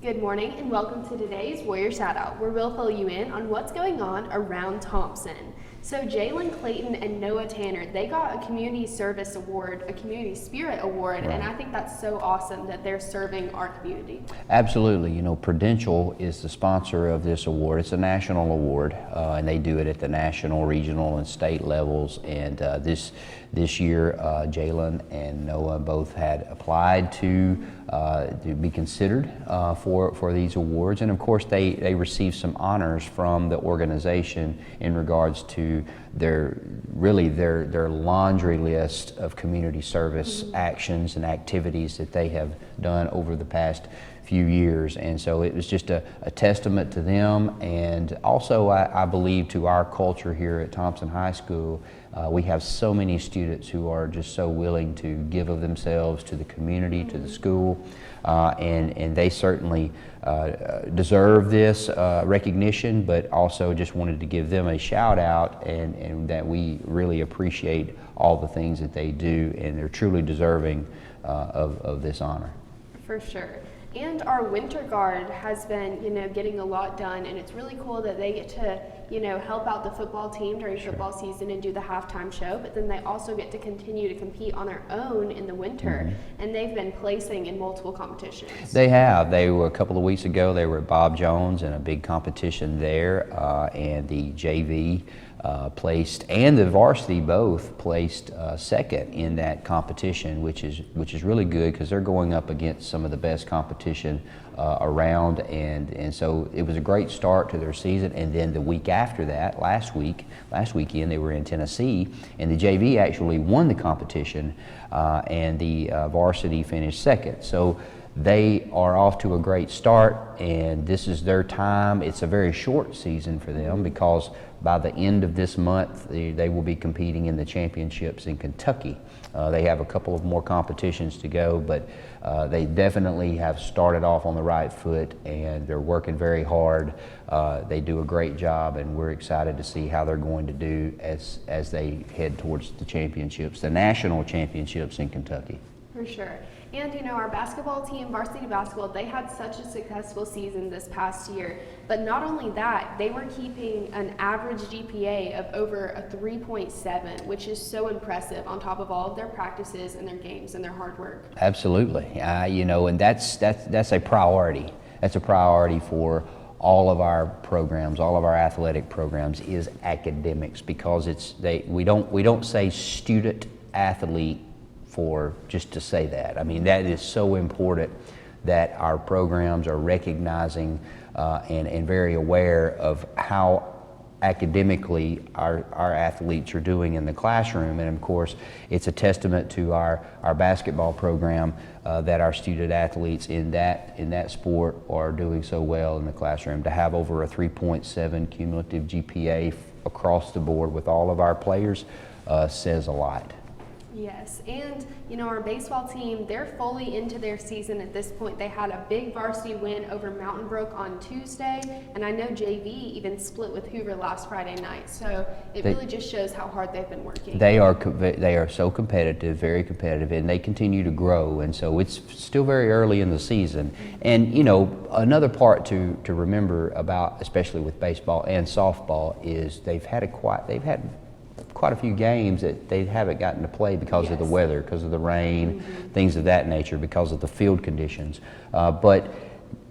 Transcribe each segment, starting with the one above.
Good morning and welcome to today's Warrior Shoutout, where we'll fill you in on what's going on around Thompson. So Jalen Clayton and Noah Tanner, they got a community service award, a community spirit award, and I think that's so awesome that they're serving our community. Absolutely. You know, Prudential is the sponsor of this award. It's a national award, and they do it at the national, regional, and state levels. And this year, Jalen and Noah both had applied to be considered for these awards, and of course they received some honors from the organization in regards to their laundry list of community service actions and activities that they have done over the past few years. And so it was just a testament to them, and also I believe to our culture here at Thompson High School. We have so many students who are just so willing to give of themselves to the community, to the school, and they certainly deserve this recognition, but also just wanted to give them a shout out, and that we really appreciate all the things that they do, and they're truly deserving of this honor. For sure. And our winter guard has been, getting a lot done, and it's really cool that they get to, help out the football team during football season and do the halftime show, but then they also get to continue to compete on their own in the winter, and they've been placing in multiple competitions. They have. They were, a couple of weeks ago, they were at Bob Jones in a big competition there, and the JV placed, and the varsity both placed second in that competition, which is really good because they're going up against some of the best competition around, and so it was a great start to their season. And then the week after that, last weekend, they were in Tennessee, and the JV actually won the competition, and the varsity finished second. So they are off to a great start, and this is their time. It's a very short season for them because by the end of this month, they will be competing in the championships in Kentucky. They have a couple of more competitions to go, but they definitely have started off on the right foot, and they're working very hard. They do a great job, and we're excited to see how they're going to do as they head towards the championships, the national championships in Kentucky. For sure. And our basketball team, varsity basketball, they had such a successful season this past year. But not only that, they were keeping an average GPA of over a 3.7, which is so impressive on top of all of their practices and their games and their hard work. Absolutely. And that's a priority. That's a priority for all of our programs, all of our athletic programs, is academics, because we don't say student athlete for just to say that. I mean, that is so important that our programs are recognizing and very aware of how academically our athletes are doing in the classroom. And of course, it's a testament to our basketball program that our student athletes in that sport are doing so well in the classroom. To have over a 3.7 cumulative GPA across the board with all of our players says a lot. Yes, and our baseball team, they're fully into their season at this point. They had a big varsity win over Mountain Brook on Tuesday, and I know JV even split with Hoover last Friday night. So it really just shows how hard they've been working. They are so competitive, very competitive, and they continue to grow. And so it's still very early in the season. And another part to remember about, especially with baseball and softball, is they've had quite a few games that they haven't gotten to play because of the weather, because of the rain, things of that nature, because of the field conditions. But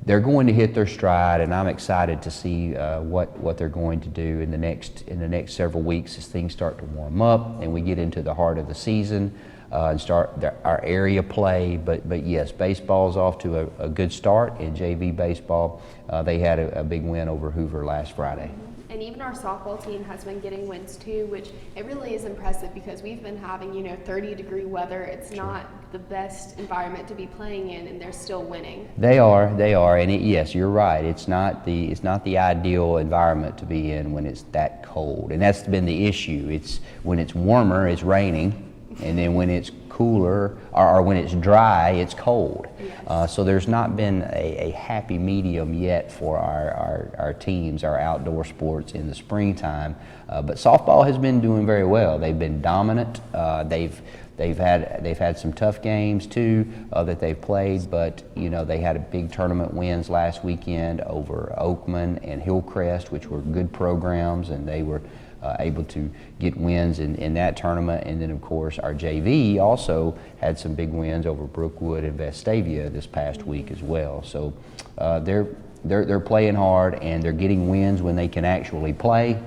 they're going to hit their stride, and I'm excited to see what they're going to do in the next several weeks as things start to warm up and we get into the heart of the season and start our area play. But yes, baseball's off to a good start. In JV baseball, they had a big win over Hoover last Friday. And even our softball team has been getting wins too, which it really is impressive because we've been having 30-degree weather. It's not the best environment to be playing in, and they're still winning. They are, and yes, you're right. It's not the ideal environment to be in when it's that cold, and that's been the issue. It's when it's warmer, it's raining, and then when it's cooler or when it's dry, it's cold. Yes. So there's not been a happy medium yet for our teams, our outdoor sports in the springtime. But softball has been doing very well. They've been dominant. they've had some tough games too that they've played, but they had a big tournament wins last weekend over Oakman and Hillcrest, which were good programs, and they were able to get wins in that tournament. And then of course our JV also had some big wins over Brookwood and Vestavia this past week as well. So they're playing hard, and they're getting wins when they can actually play.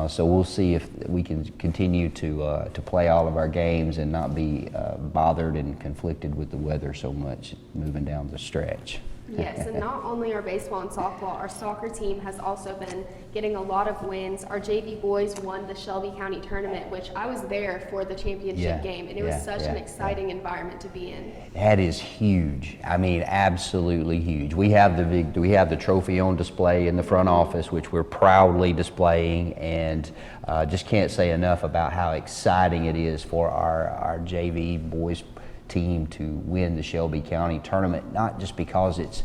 So we'll see if we can continue to play all of our games and not be bothered and conflicted with the weather so much moving down the stretch. Yes, and not only our baseball and softball, our soccer team has also been getting a lot of wins. Our JV boys won the Shelby County tournament, which I was there for the championship game, and it was such an exciting environment to be in. That is huge. I mean, absolutely huge. We have the trophy on display in the front office, which we're proudly displaying, and just can't say enough about how exciting it is for our JV boys team to win the Shelby County tournament, not just because it's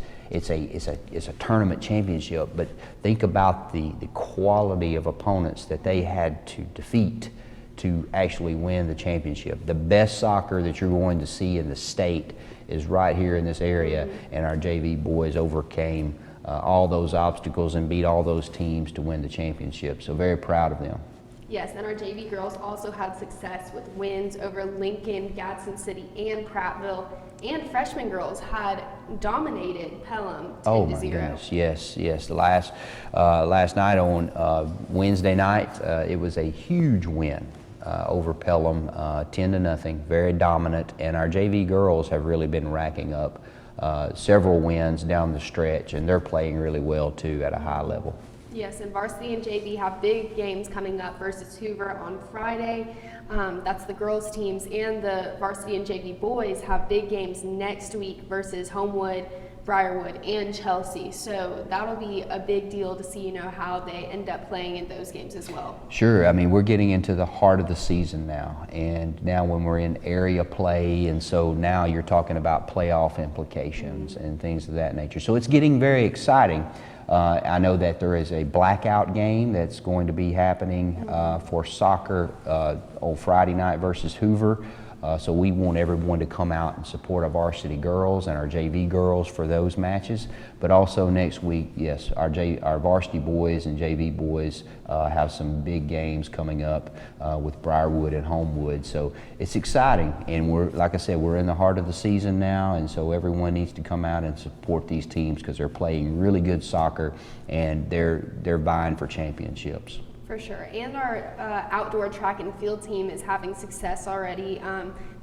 a tournament championship, but think about the quality of opponents that they had to defeat to actually win the championship. The best soccer that you're going to see in the state is right here in this area, and our JV boys overcame all those obstacles and beat all those teams to win the championship. So very proud of them. Yes, and our JV girls also had success with wins over Lincoln, Gadsden City, and Prattville. And freshman girls had dominated Pelham 10-0. Oh my goodness, yes. Last night on Wednesday night, it was a huge win over Pelham, 10-0, very dominant. And our JV girls have really been racking up several wins down the stretch, and they're playing really well too at a high level. Yes, and varsity and JV have big games coming up versus Hoover on Friday. That's the girls' teams, and the varsity and JV boys have big games next week versus Homewood, Briarwood, and Chelsea. So that'll be a big deal to see, how they end up playing in those games as well. Sure. I mean, we're getting into the heart of the season now, and now when we're in area play, and so now you're talking about playoff implications and things of that nature. So it's getting very exciting. I know that there is a blackout game that's going to be happening for soccer on Friday night versus Hoover. So we want everyone to come out and support our varsity girls and our JV girls for those matches. But also next week, yes, our varsity boys and JV boys have some big games coming up with Briarwood and Homewood. So it's exciting, and like I said, we're in the heart of the season now, and so everyone needs to come out and support these teams because they're playing really good soccer and they're vying for championships. For sure, and our outdoor track and field team is having success already.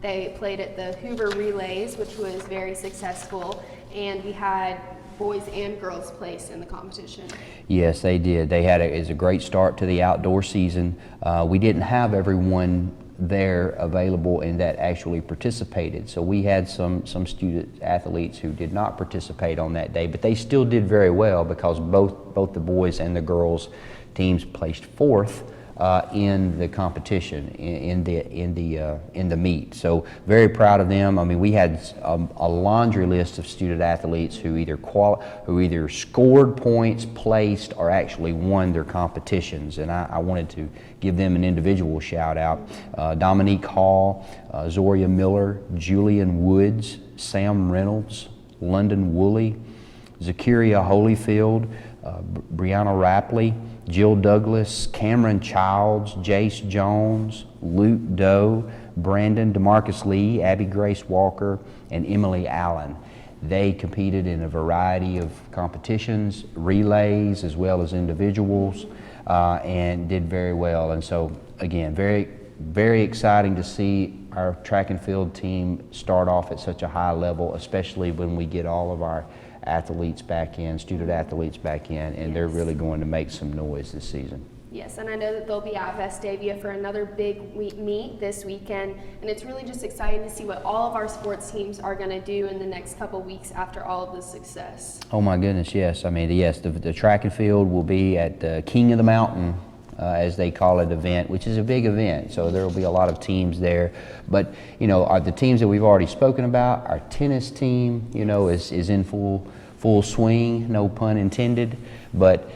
They played at the Hoover Relays, which was very successful, and we had boys and girls placed in the competition. Yes, they did. They had a great start to the outdoor season. We didn't have everyone there available and that actually participated. So we had some student athletes who did not participate on that day, but they still did very well because both the boys and the girls teams placed fourth in the competition in the meet. So very proud of them. I mean, we had a laundry list of student athletes who either scored points, placed, or actually won their competitions. And I wanted to give them an individual shout out. Dominique Hall, Zoria Miller, Julian Woods, Sam Reynolds, London Woolley, Zakiria Holyfield, Brianna Rapley, Jill Douglas, Cameron Childs, Jace Jones, Luke Doe, Brandon DeMarcus Lee, Abby Grace Walker, and Emily Allen. They competed in a variety of competitions, relays, as well as individuals, and did very well. And so, again, very, very exciting to see our track and field team start off at such a high level, especially when we get all of our athletes back in, student athletes back in, and they're really going to make some noise this season. Yes, and I know that they'll be at Vestavia for another big meet this weekend, and it's really just exciting to see what all of our sports teams are going to do in the next couple weeks after all of the success. Oh my goodness, yes. I mean, yes, the track and field will be at the King of the Mountain, as they call it, event, which is a big event. So there will be a lot of teams there. But, the teams that we've already spoken about, our tennis team, is in full full swing, no pun intended, but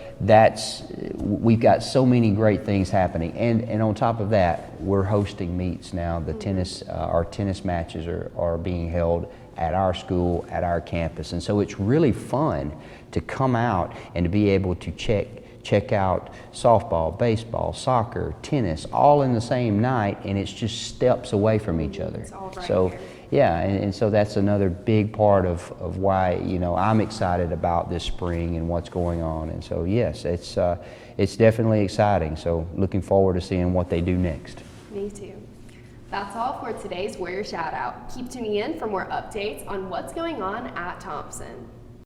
we've got so many great things happening. And on top of that, we're hosting meets now. The tennis, our tennis matches are being held at our school, at our campus. And so it's really fun to come out and to be able to check out softball, baseball, soccer, tennis, all in the same night, and it's just steps away from each other. It's all right So here. yeah, and so that's another big part of why, you know, I'm excited about this spring and what's going on. And so yes, it's definitely exciting. So looking forward to seeing what they do next. Me too. That's all for today's Warrior Shout Out. Keep tuning in for more updates on what's going on at Thompson.